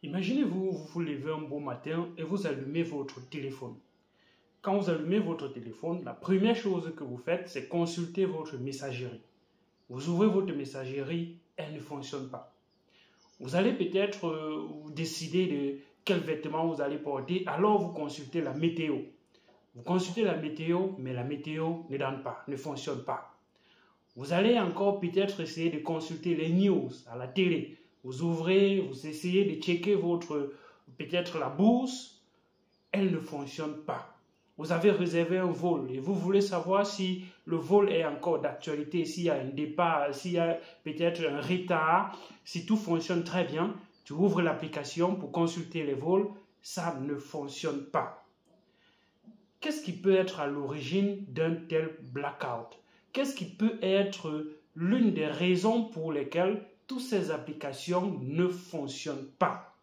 Imaginez-vous, vous vous levez un beau matin et vous allumez votre téléphone. Quand vous allumez votre téléphone, la première chose que vous faites, c'est consulter votre messagerie. Vous ouvrez votre messagerie, elle ne fonctionne pas. Vous allez peut-être décider de quel vêtement vous allez porter, alors vous consultez la météo. Vous consultez la météo, mais la météo ne donne pas, ne fonctionne pas. Vous allez encore peut-être essayer de consulter les news à la télé. Vous ouvrez, vous essayez de checker peut-être la bourse, elle ne fonctionne pas. Vous avez réservé un vol et vous voulez savoir si le vol est encore d'actualité, s'il y a un départ, s'il y a peut-être un retard, si tout fonctionne très bien. Tu ouvres l'application pour consulter les vols, ça ne fonctionne pas. Qu'est-ce qui peut être à l'origine d'un tel blackout? Qu'est-ce qui peut être l'une des raisons pour lesquelles toutes ces applications ne fonctionnent pas?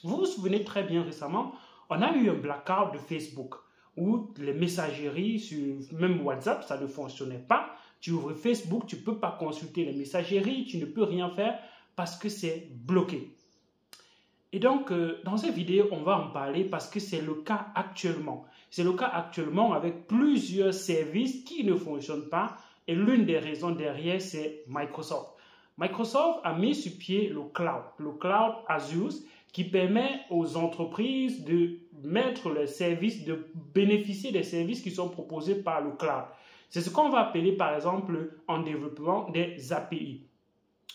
Vous vous souvenez très bien récemment, on a eu un blackout de Facebook où les messageries, même WhatsApp, ça ne fonctionnait pas. Tu ouvres Facebook, tu ne peux pas consulter les messageries, tu ne peux rien faire parce que c'est bloqué. Et donc, dans cette vidéo, on va en parler parce que c'est le cas actuellement. C'est le cas actuellement avec plusieurs services qui ne fonctionnent pas et l'une des raisons derrière, c'est Microsoft. Microsoft a mis sur pied le cloud Azure, qui permet aux entreprises de mettre les services, de bénéficier des services qui sont proposés par le cloud. C'est ce qu'on va appeler par exemple en développement des API.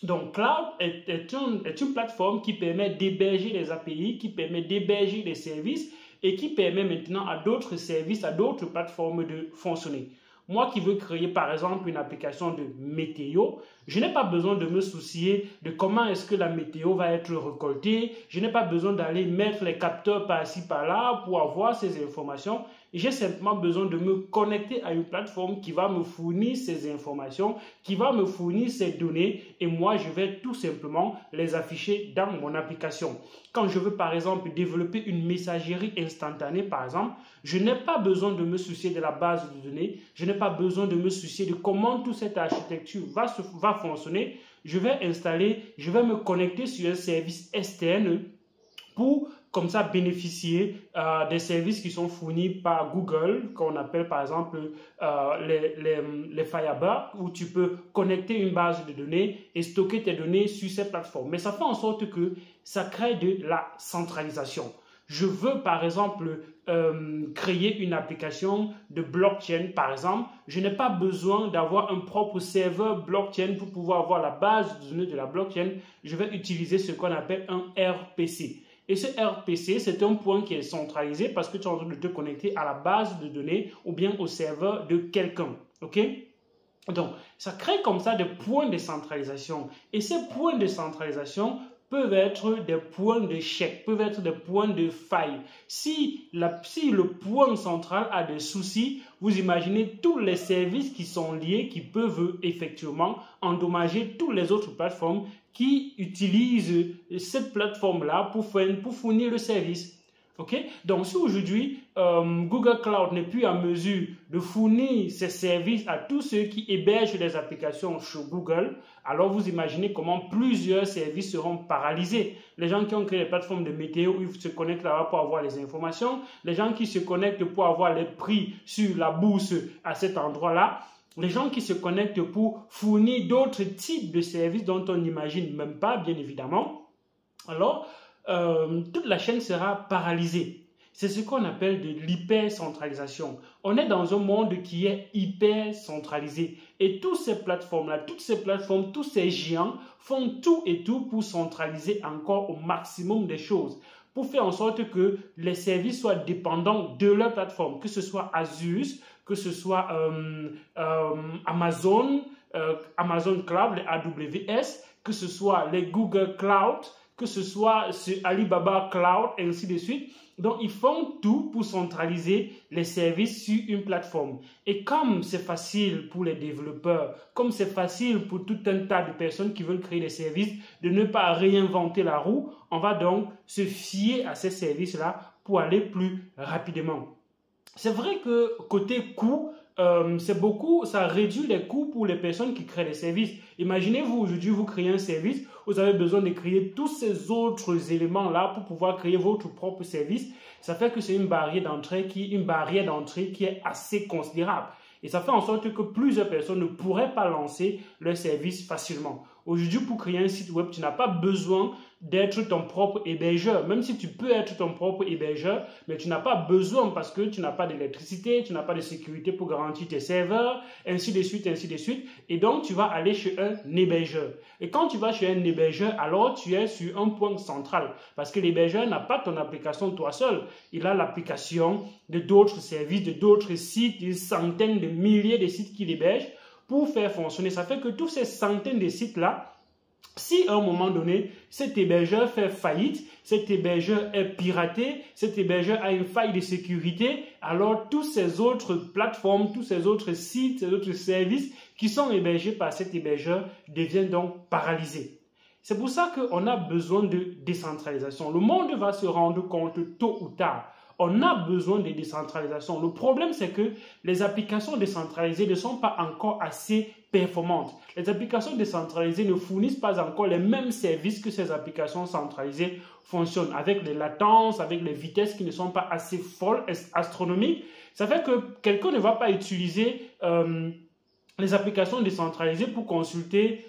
Donc, Cloud est une plateforme qui permet d'héberger des API, qui permet d'héberger des services et qui permet maintenant à d'autres services, à d'autres plateformes de fonctionner. Moi qui veux créer par exemple une application de météo, je n'ai pas besoin de me soucier de comment est-ce que la météo va être récoltée. Je n'ai pas besoin d'aller mettre les capteurs par-ci par-là pour avoir ces informations. J'ai simplement besoin de me connecter à une plateforme qui va me fournir ces informations, qui va me fournir ces données et moi je vais tout simplement les afficher dans mon application. Quand je veux par exemple développer une messagerie instantanée par exemple, je n'ai pas besoin de me soucier de la base de données, je n'ai pas besoin de me soucier de comment toute cette architecture va fonctionner. Je vais me connecter sur un service externe pour comme ça bénéficier des services qui sont fournis par Google, qu'on appelle par exemple les Firebase, où tu peux connecter une base de données et stocker tes données sur ces plateformes. Mais ça fait en sorte que ça crée de la centralisation. Je veux par exemple créer une application de blockchain par exemple. Je n'ai pas besoin d'avoir un propre serveur blockchain pour pouvoir avoir la base de données de la blockchain. Je vais utiliser ce qu'on appelle un RPC. Et ce RPC, c'est un point qui est centralisé parce que tu es en train de te connecter à la base de données ou bien au serveur de quelqu'un. OK? Donc, ça crée comme ça des points de centralisation. Et ces points de centralisation peuvent être des points d'échec, peuvent être des points de faille. Si le point central a des soucis, vous imaginez tous les services qui sont liés, qui peuvent effectivement endommager toutes les autres plateformes qui utilisent cette plateforme-là pour fournir le service. Okay? Donc, si aujourd'hui, Google Cloud n'est plus en mesure de fournir ses services à tous ceux qui hébergent des applications sur Google, alors vous imaginez comment plusieurs services seront paralysés. Les gens qui ont créé des plateformes de météo, ils se connectent là-bas pour avoir les informations. Les gens qui se connectent pour avoir les prix sur la bourse à cet endroit-là. Les gens qui se connectent pour fournir d'autres types de services dont on n'imagine même pas, bien évidemment. Alors, toute la chaîne sera paralysée. C'est ce qu'on appelle de l'hypercentralisation. On est dans un monde qui est hyper centralisé. Et toutes ces plateformes-là, tous ces géants font tout et tout pour centraliser encore au maximum des choses. Pour faire en sorte que les services soient dépendants de leur plateforme, que ce soit Azure, que ce soit Amazon Cloud, les AWS, que ce soit les Google Cloud, que ce soit sur Alibaba Cloud, et ainsi de suite. Donc, ils font tout pour centraliser les services sur une plateforme. Et comme c'est facile pour les développeurs, comme c'est facile pour tout un tas de personnes qui veulent créer des services, de ne pas réinventer la roue, on va donc se fier à ces services-là pour aller plus rapidement. C'est vrai que côté coût, ça réduit les coûts pour les personnes qui créent des services. Imaginez-vous, aujourd'hui, vous créez un service, vous avez besoin de créer tous ces autres éléments-là pour pouvoir créer votre propre service. Ça fait que c'est une barrière d'entrée qui est assez considérable. Et ça fait en sorte que plusieurs personnes ne pourraient pas lancer leur service facilement. Aujourd'hui, pour créer un site web, tu n'as pas besoin d'être ton propre hébergeur. Même si tu peux être ton propre hébergeur, mais tu n'as pas besoin parce que tu n'as pas d'électricité, tu n'as pas de sécurité pour garantir tes serveurs, ainsi de suite, ainsi de suite. Et donc, tu vas aller chez un hébergeur. Et quand tu vas chez un hébergeur, alors tu es sur un point central. Parce que l'hébergeur n'a pas ton application toi seul. Il a l'application de d'autres services, de d'autres sites, des centaines de milliers de sites qu'il héberge pour faire fonctionner. Ça fait que tous ces centaines de sites-là, si à un moment donné, cet hébergeur fait faillite, cet hébergeur est piraté, cet hébergeur a une faille de sécurité, alors tous ces autres plateformes, tous ces autres sites, ces autres services qui sont hébergés par cet hébergeur deviennent donc paralysés. C'est pour ça qu'on a besoin de décentralisation. Le monde va se rendre compte tôt ou tard. On a besoin de décentralisation. Le problème, c'est que les applications décentralisées ne sont pas encore assez performantes. Les applications décentralisées ne fournissent pas encore les mêmes services que ces applications centralisées fonctionnent, avec les latences, avec les vitesses qui ne sont pas assez folles, astronomiques. Ça fait que quelqu'un ne va pas utiliser les applications décentralisées pour consulter,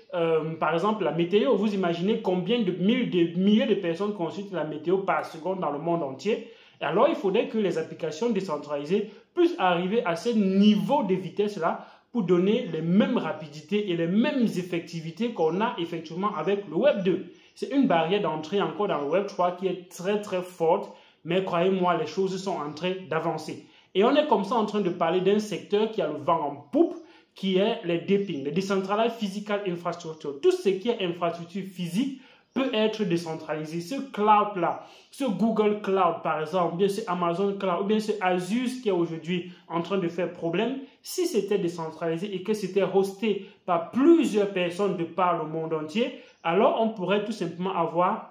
par exemple, la météo. Vous imaginez combien de milliers de personnes consultent la météo par seconde dans le monde entier? Alors, il faudrait que les applications décentralisées puissent arriver à ce niveau de vitesse-là pour donner les mêmes rapidités et les mêmes effectivités qu'on a effectivement avec le Web 2. C'est une barrière d'entrée encore dans le Web 3 qui est très très forte, mais croyez-moi, les choses sont en train d'avancer. Et on est comme ça en train de parler d'un secteur qui a le vent en poupe, qui est les DPIN, les Decentralized Physical Infrastructure. Tout ce qui est infrastructure physique peut être décentralisé. Ce cloud-là, ce Google Cloud par exemple, ou bien ce Amazon Cloud, ou bien ce Azure qui est aujourd'hui en train de faire problème, si c'était décentralisé et que c'était hosté par plusieurs personnes de par le monde entier, alors on pourrait tout simplement avoir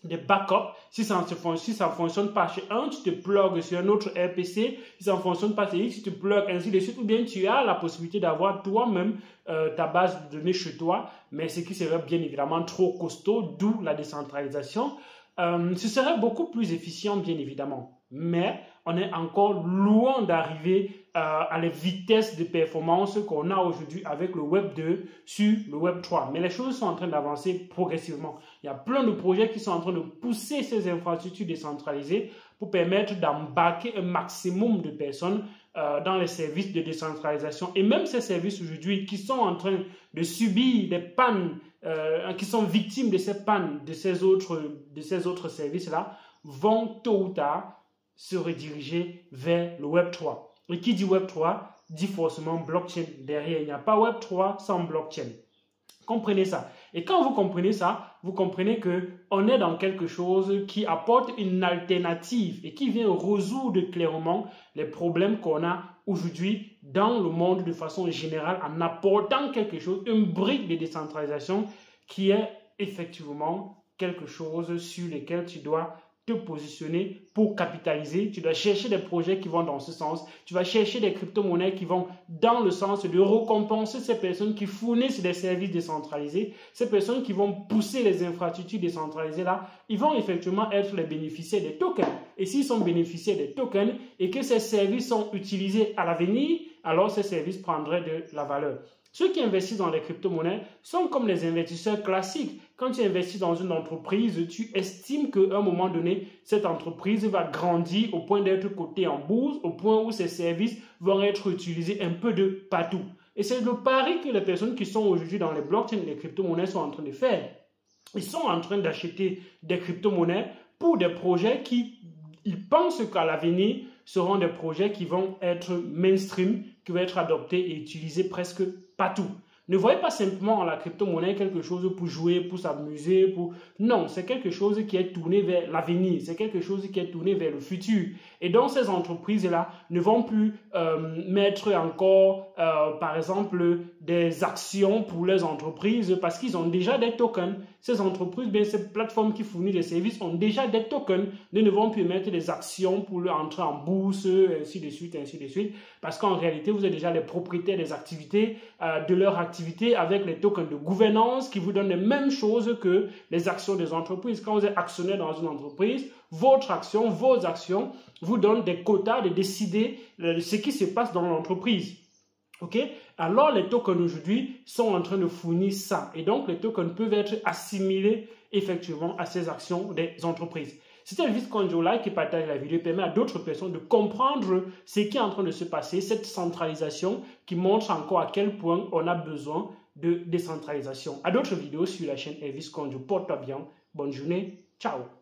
des backups. Si ça ne fonctionne pas chez un, tu te plugues sur un autre RPC. Si ça ne fonctionne pas chez X, tu te plugues ainsi de suite. Ou bien tu as la possibilité d'avoir toi-même ta base de données chez toi. Mais ce qui serait bien évidemment trop costaud, d'où la décentralisation. Ce serait beaucoup plus efficient, bien évidemment. Mais on est encore loin d'arriver à les vitesses de performance qu'on a aujourd'hui avec le Web 2 sur le Web 3. Mais les choses sont en train d'avancer progressivement. Il y a plein de projets qui sont en train de pousser ces infrastructures décentralisées pour permettre d'embarquer un maximum de personnes dans les services de décentralisation. Et même ces services aujourd'hui qui sont en train de subir des pannes, qui sont victimes de ces pannes, de ces autres services-là, vont tôt ou tard se rediriger vers le Web 3. Et qui dit Web 3 dit forcément blockchain derrière. Il n'y a pas Web 3 sans blockchain. Comprenez ça. Et quand vous comprenez ça, vous comprenez qu'on est dans quelque chose qui apporte une alternative et qui vient résoudre clairement les problèmes qu'on a aujourd'hui dans le monde de façon générale en apportant quelque chose, une brique de décentralisation qui est effectivement quelque chose sur lequel tu dois te positionner pour capitaliser. Tu dois chercher des projets qui vont dans ce sens. Tu vas chercher des crypto-monnaies qui vont dans le sens de récompenser ces personnes qui fournissent des services décentralisés. Ces personnes qui vont pousser les infrastructures décentralisées là, ils vont effectivement être les bénéficiaires des tokens. Et s'ils sont bénéficiaires des tokens et que ces services sont utilisés à l'avenir, alors ces services prendraient de la valeur. Ceux qui investissent dans les crypto-monnaies sont comme les investisseurs classiques. Quand tu investis dans une entreprise, tu estimes qu'à un moment donné, cette entreprise va grandir au point d'être cotée en bourse, au point où ses services vont être utilisés un peu de partout. Et c'est le pari que les personnes qui sont aujourd'hui dans les blockchains et les crypto-monnaies sont en train de faire. Ils sont en train d'acheter des crypto-monnaies pour des projets qui, ils pensent qu'à l'avenir, seront des projets qui vont être mainstream, qui vont être adoptés et utilisés presque partout. Ne voyez pas simplement la crypto-monnaie quelque chose pour jouer, pour s'amuser, pour... Non, c'est quelque chose qui est tourné vers l'avenir, c'est quelque chose qui est tourné vers le futur. Et donc, ces entreprises-là ne vont plus mettre encore, par exemple, des actions pour leurs entreprises parce qu'ils ont déjà des tokens. ces entreprises, bien ces plateformes qui fournissent des services ont déjà des tokens, ne vont plus émettre des actions pour entrer en bourse, ainsi de suite, parce qu'en réalité, vous êtes déjà les propriétaires des activités, de leur activité avec les tokens de gouvernance qui vous donnent les mêmes choses que les actions des entreprises. Quand vous êtes actionnaire dans une entreprise, votre action, vos actions vous donnent des quotas de décider ce qui se passe dans l'entreprise. Ok? Alors, les tokens aujourd'hui sont en train de fournir ça. Et donc, les tokens peuvent être assimilés effectivement à ces actions des entreprises. C'était le VizConjo Live qui partage la vidéo et permet à d'autres personnes de comprendre ce qui est en train de se passer, cette centralisation qui montre encore à quel point on a besoin de décentralisation. À d'autres vidéos sur la chaîne VizConjo. Porte-toi bien. Bonne journée. Ciao.